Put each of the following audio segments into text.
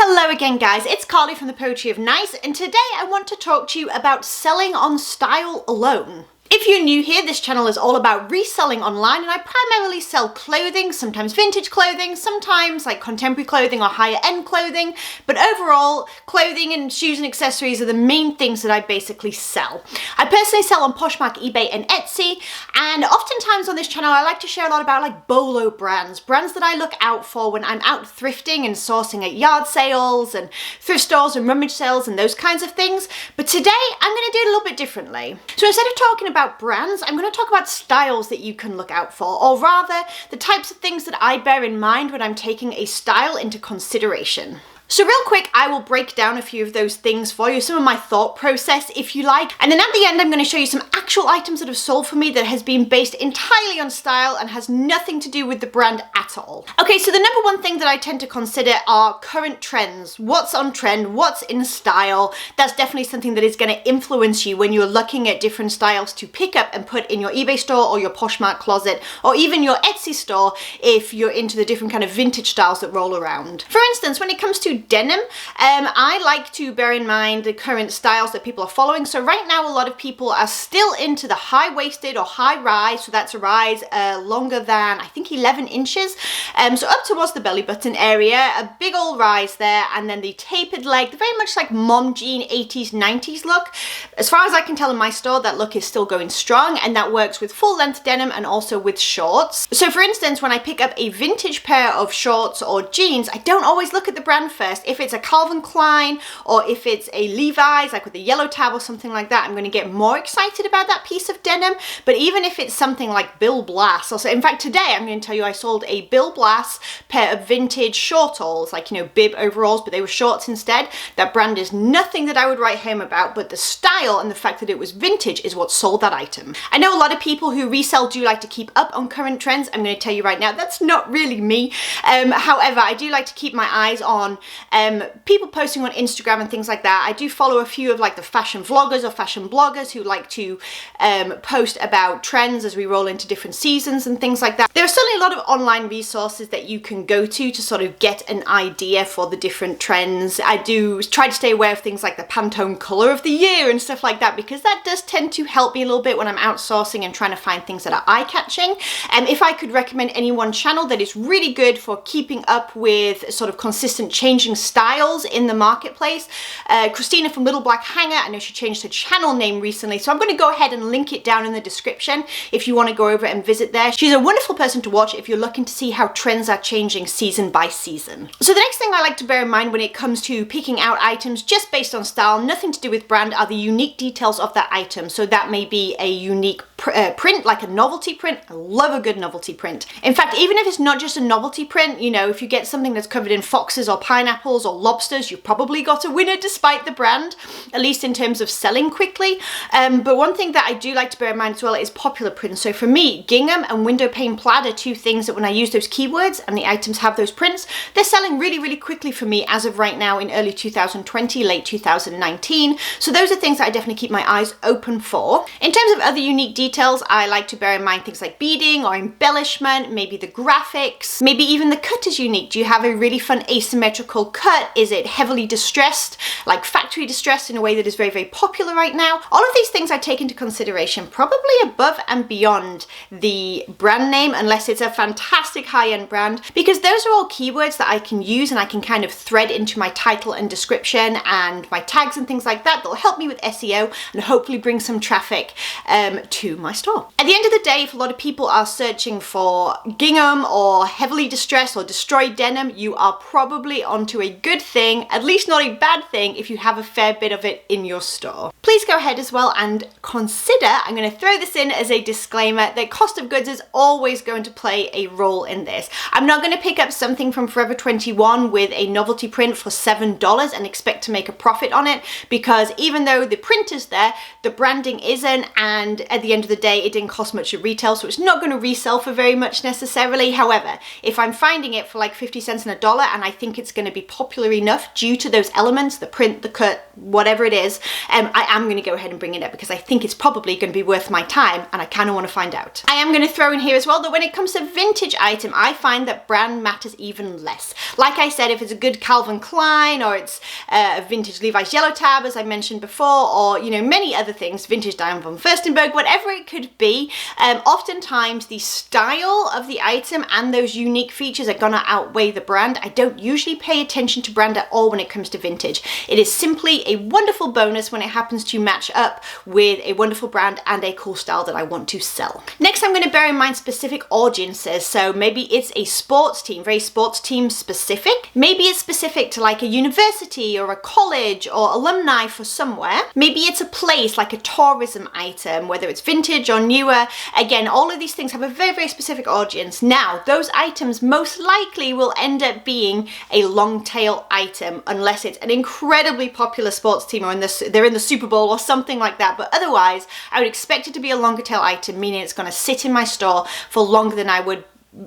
Hello again guys, it's Carly from the Poetry of Nice, and today I want to talk to you about selling on style alone. If you're new here, this channel is all about reselling online, and I primarily sell clothing, sometimes vintage clothing, sometimes like contemporary clothing or higher end clothing, but overall clothing and shoes and accessories are the main things that I basically sell. I personally sell on Poshmark, eBay and Etsy, and oftentimes on this channel I like to share a lot about like bolo brands that I look out for when I'm out thrifting and sourcing at yard sales and thrift stores and rummage sales and those kinds of things. But today I'm going to do it a little bit differently. So instead of talking about brands, I'm going to talk about styles that you can look out for, or rather the types of things that I bear in mind when I'm taking a style into consideration. So real quick, I will break down a few of those things for you, some of my thought process if you like, and then at the end I'm going to show you some actual items that have sold for me that has been based entirely on style and has nothing to do with the brand at all. Okay, so the number one thing that I tend to consider are current trends. What's on trend, what's in style. That's definitely something that is going to influence you when you're looking at different styles to pick up and put in your eBay store or your Poshmark closet or even your Etsy store if you're into the different kind of vintage styles that roll around. For instance, when it comes to denim, I like to bear in mind the current styles that people are following. So right now a lot of people are still into the high-waisted or high-rise, so that's a rise longer than I think 11 inches, so up towards the belly button area, a big old rise there, and then the tapered leg, very much like mom jean 80s 90s look. As far as I can tell in my store, that look is still going strong, and that works with full length denim and also with shorts. So for instance, when I pick up a vintage pair of shorts or jeans, I don't always look at the brand first. If it's a Calvin Klein or if it's a Levi's, like with a yellow tab or something like that, I'm going to get more excited about that piece of denim. But even if it's something like Bill Blass, also, in fact today I'm going to tell you I sold a Bill Blass pair of vintage shortalls, like, you know, bib overalls, but they were shorts instead. That brand is nothing that I would write home about, but the style and the fact that it was vintage is what sold that item. I know a lot of people who resell do like to keep up on current trends. I'm going to tell you right now, that's not really me. However, I do like to keep my eyes on people posting on Instagram and things like that. I do follow a few of like the fashion vloggers or fashion bloggers who like to post about trends as we roll into different seasons and things like that. There are certainly a lot of online resources that you can go to sort of get an idea for the different trends. I do try to stay aware of things like the Pantone color of the year and stuff like that, because that does tend to help me a little bit when I'm outsourcing and trying to find things that are eye-catching. And if I could recommend any one channel that is really good for keeping up with sort of consistent changing styles in the marketplace, Christina from Little Black Hanger, I know she changed her channel name recently, so I'm going to go ahead and link it down in the description if you want to go over and visit there. She's a wonderful person to watch if you're looking to see how trends are changing season by season. So the next thing I like to bear in mind when it comes to picking out items just based on style, nothing to do with brand, are the unique details of that item. So that may be a unique print, like a novelty print. I love a good novelty print. In fact, even if it's not just a novelty print, you know, if you get something that's covered in foxes or pineapples or lobsters, you've probably got a winner despite the brand, at least in terms of selling quickly. But one thing that I do like to bear in mind as well is popular prints. So for me, gingham and window pane plaid are two things that when I use those keywords and the items have those prints, they're selling really, really quickly for me as of right now in early 2020, late 2019. So those are things that I definitely keep my eyes open for. In terms of other unique details, I like to bear in mind things like beading or embellishment, maybe the graphics, maybe even the cut is unique. Do you have a really fun asymmetrical cut? Is it heavily distressed, like factory distressed in a way that is very, very popular right now? All of these things I take into consideration, probably above and beyond the brand name, unless it's a fantastic high-end brand, because those are all keywords that I can use and I can kind of thread into my title and description and my tags and things like that that'll help me with SEO and hopefully bring some traffic to my store. At the end of the day, if a lot of people are searching for gingham or heavily distressed or destroyed denim, you are probably onto a good thing, at least not a bad thing, if you have a fair bit of it in your store. Please go ahead as well and consider, I'm going to throw this in as a disclaimer, that cost of goods is always going to play a role in this. I'm not going to pick up something from Forever 21 with a novelty print for $7 and expect to make a profit on it, because even though the print is there, the branding isn't, and at the end of the day it didn't cost much at retail, so it's not going to resell for very much necessarily. However, if I'm finding it for like 50 cents on a dollar and I think it's going to be popular enough due to those elements, the print, the cut, whatever it is, I am going to go ahead and bring it up because I think it's probably going to be worth my time and I kind of want to find out. I am going to throw in here as well that when it comes to vintage item, I find that brand matters even less. Like I said, if it's a good Calvin Klein or it's a vintage Levi's yellow tab, as I mentioned before, or, you know, many other things, vintage Diane von Furstenberg, whatever it could be, oftentimes the style of the item and those unique features are gonna outweigh the brand. I don't usually pay attention to brand at all when it comes to vintage. It is simply a wonderful bonus when it happens to match up with a wonderful brand and a cool style that I want to sell. Next, I'm going to bear in mind specific audiences. So maybe it's a sports team, very sports team specific. Maybe it's specific to like a university or a college or alumni for somewhere. Maybe it's a place like a tourism item, whether it's vintage or newer. Again, all of these things have a very, very specific audience. Now, those items most likely will end up being a long tail item unless it's an incredibly popular sports team or they're in the Super Bowl or something like that. But otherwise, I would expect it to be a longer tail item, meaning it's going to sit in my store for longer than I would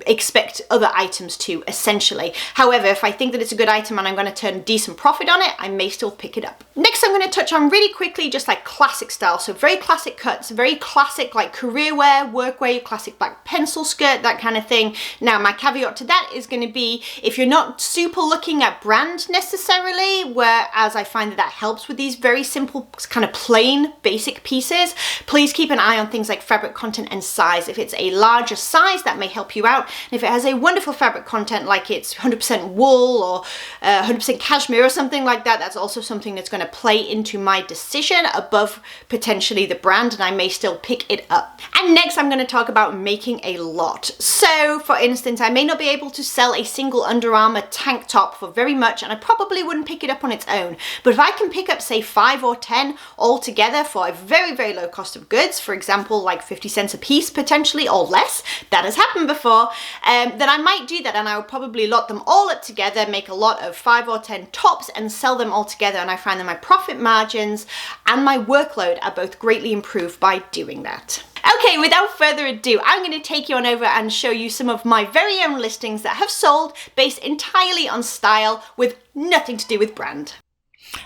expect other items to, essentially. However, if I think that it's a good item and I'm going to turn decent profit on it, I may still pick it up. Next, I'm going to touch on really quickly just like classic style. So very classic cuts, very classic like career wear, work wear, classic black pencil skirt, that kind of thing. Now, my caveat to that is going to be if you're not super looking at brand necessarily, whereas I find that helps with these very simple kind of plain basic pieces, please keep an eye on things like fabric content and size. If it's a larger size, that may help you out. And if it has a wonderful fabric content, like it's 100% wool or 100% cashmere or something like that, that's also something that's going to play into my decision above potentially the brand, and I may still pick it up. And next, I'm going to talk about making a lot. So for instance, I may not be able to sell a single Under Armour tank top for very much, and I probably wouldn't pick it up on its own. But if I can pick up, say, 5 or 10 all together for a very, very low cost of goods, for example, like 50 cents a piece potentially or less, that has happened before, then I might do that, and I would probably lot them all up together, make a lot of 5 or 10 tops and sell them all together, and I find that my profit margins and my workload are both greatly improved by doing that. Okay, without further ado, I'm going to take you on over and show you some of my very own listings that have sold based entirely on style with nothing to do with brand.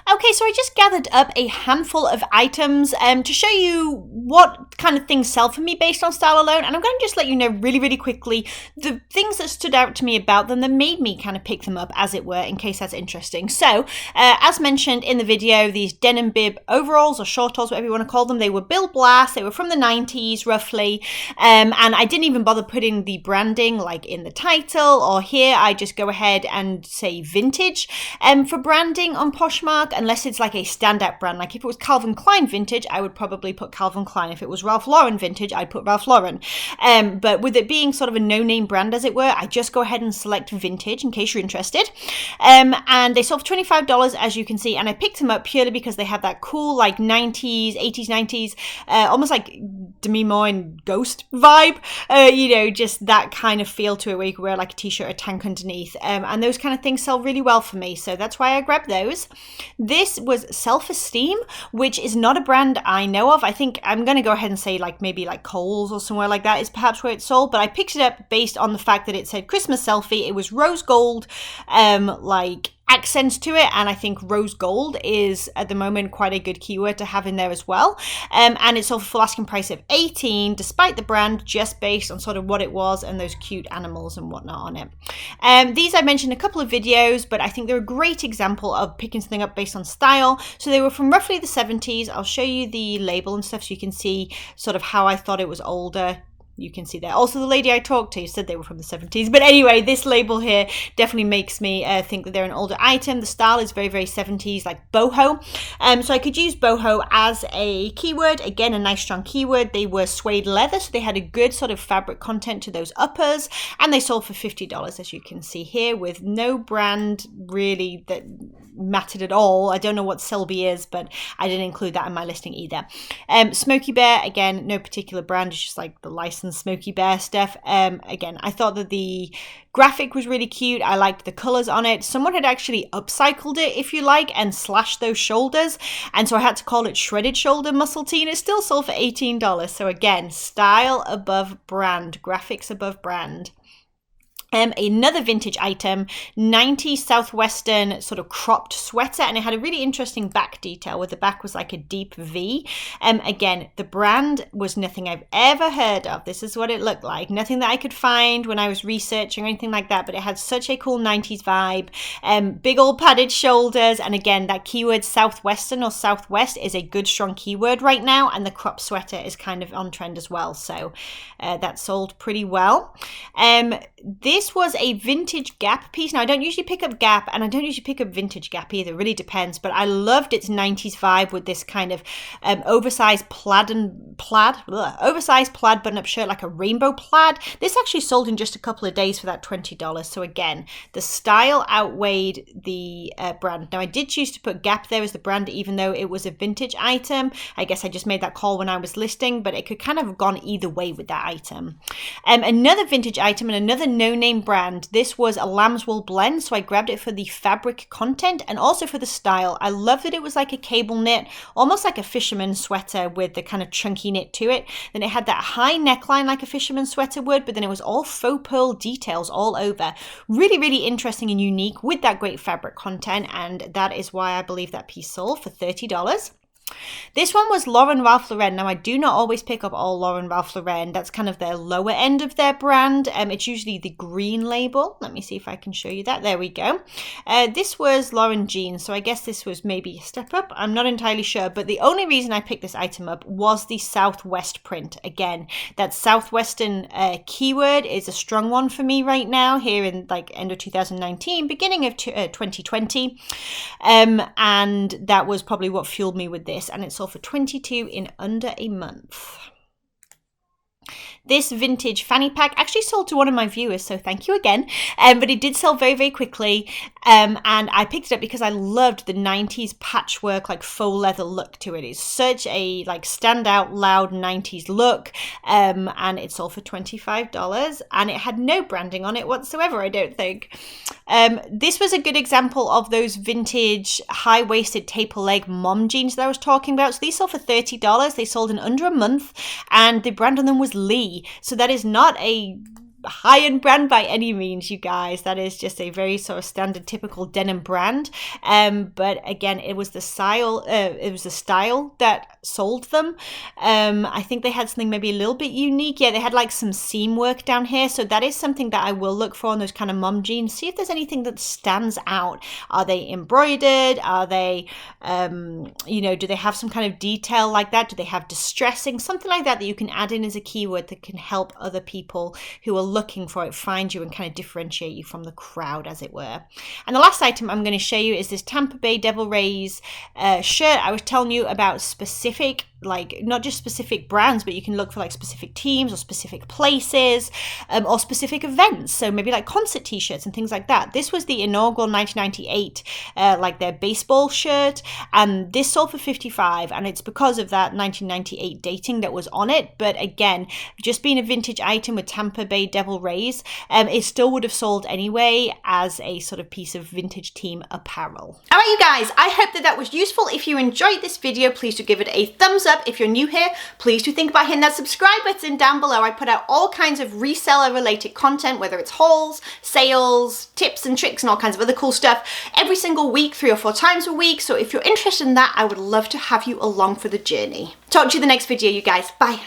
Okay, so I just gathered up a handful of items to show you what kind of things sell for me based on style alone, and I'm going to just let you know really, really quickly the things that stood out to me about them that made me kind of pick them up, as it were, in case that's interesting. So, as mentioned in the video, these denim bib overalls or shortalls, whatever you want to call them, they were Bill Blass, they were from the 90s roughly, and I didn't even bother putting the branding like in the title or here. I just go ahead and say vintage for branding on Poshmark, unless it's like a standout brand. Like if it was Calvin Klein vintage, I would probably put Calvin Klein. If it was Ralph Lauren vintage, I'd put Ralph Lauren. But with it being sort of a no-name brand, as it were, I just go ahead and select vintage in case you're interested. And they sold for $25, as you can see, and I picked them up purely because they have that cool like 90s, 80s, 90s, almost like Demi Moore and Ghost vibe, you know, just that kind of feel to it where you can wear like a t-shirt or a tank underneath. And those kind of things sell really well for me, so that's why I grabbed those. This was Self-Esteem, which is not a brand I know of. I think I'm going to go ahead and say like maybe like Kohl's or somewhere like that is perhaps where it's sold, but I picked it up based on the fact that it said Christmas selfie. It was rose gold, like accents to it, and I think rose gold is at the moment quite a good keyword to have in there as well, and it's sold for full asking price of $18 despite the brand, just based on sort of what it was and those cute animals and whatnot on it. These I mentioned in a couple of videos, but I think they're a great example of picking something up based on style. So they were from roughly the 70s. I'll show you the label and stuff so you can see sort of how I thought it was older. You can see there. Also, the lady I talked to said they were from the 70s. But anyway, this label here definitely makes me think that they're an older item. The style is very, very 70s, like boho. So I could use boho as a keyword. Again, a nice strong keyword. They were suede leather, so they had a good sort of fabric content to those uppers. And they sold for $50, as you can see here, with no brand really that mattered at all. I don't know what Selby is, but I didn't include that in my listing either. Smokey Bear, again, no particular brand. It's just like the licensed Smokey Bear stuff. Again, I thought that the graphic was really cute. I liked the colors on it. Someone had actually upcycled it, if you like, and slashed those shoulders, and so I had to call it shredded shoulder muscle tee, and it still sold for $18. So again, style above brand, graphics above brand. Another vintage item, 90s Southwestern sort of cropped sweater, and it had a really interesting back detail where the back was like a deep V. Again, the brand was nothing I've ever heard of. This is what it looked like. Nothing that I could find when I was researching or anything like that, but it had such a cool 90s vibe. Big old padded shoulders, and again, that keyword Southwestern or Southwest is a good strong keyword right now, and the cropped sweater is kind of on trend as well, so that sold pretty well. This was a vintage Gap piece. Now, I don't usually pick up Gap, and I don't usually pick up vintage Gap either. It really depends. But I loved its 90s vibe with this kind of oversized oversized plaid button-up shirt, like a rainbow plaid. This actually sold in just a couple of days for that $20. So again, the style outweighed the brand. Now, I did choose to put Gap there as the brand, even though it was a vintage item. I guess I just made that call when I was listing, but it could kind of have gone either way with that item. Another vintage item and another no-name brand. This was a lamb's wool blend, so I grabbed it for the fabric content and also for the style. I love that it was like a cable knit, almost like a fisherman sweater with the kind of chunky knit to it. Then it had that high neckline like a fisherman sweater would, but then it was all faux pearl details all over. Really, really interesting and unique with that great fabric content, and that is why I believe that piece sold for $30. This one was Lauren Ralph Lauren. Now, I do not always pick up all Lauren Ralph Lauren. That's kind of their lower end of their brand. It's usually the green label. Let me see if I can show you that. There we go. This was Lauren Jean, so I guess this was maybe a step up. I'm not entirely sure, but the only reason I picked this item up was the Southwest print. Again, that Southwestern keyword is a strong one for me right now here in like end of 2019, beginning of 2020. And that was probably what fueled me with this, and it sold for $22 in under a month. This vintage fanny pack actually sold to one of my viewers, so thank you again. But it did sell very, very quickly. And I picked it up because I loved the 90s patchwork, like faux leather look to it. It's such a like standout, loud 90s look. And it sold for $25, and it had no branding on it whatsoever, I don't think. This was a good example of those vintage high-waisted taper leg mom jeans that I was talking about. So these sold for $30. They sold in under a month, and the brand on them was Lee. So that is not a high-end brand by any means, you guys. That is just a very sort of standard typical denim brand. But again, it was the style that sold them. I think they had something maybe a little bit unique. Yeah, they had like some seam work down here, so that is something that I will look for in those kind of mom jeans. See if there's anything that stands out. Are they embroidered? Are they do they have some kind of detail like that? Do they have distressing, something like that you can add in as a keyword that can help other people who are looking for it find you and kind of differentiate you from the crowd, as it were. And the last item I'm going to show you is this Tampa Bay Devil Rays shirt. I was telling you about specific, like not just specific brands, but you can look for like specific teams or specific places or specific events. So maybe like concert t-shirts and things like that. This was the inaugural 1998 like their baseball shirt, and this sold for $55, and it's because of that 1998 dating that was on it. But again, just being a vintage item with Tampa Bay Devil Rays, it still would have sold anyway as a sort of piece of vintage team apparel. All right, you guys, I hope that was useful. If you enjoyed this video, please do give it a thumbs up. If you're new here, please do think about hitting that subscribe button down below. I put out all kinds of reseller related content, whether it's hauls, sales, tips and tricks and all kinds of other cool stuff every single week, 3 or 4 times a week. So if you're interested in that, I would love to have you along for the journey. Talk to you in the next video, you guys. Bye.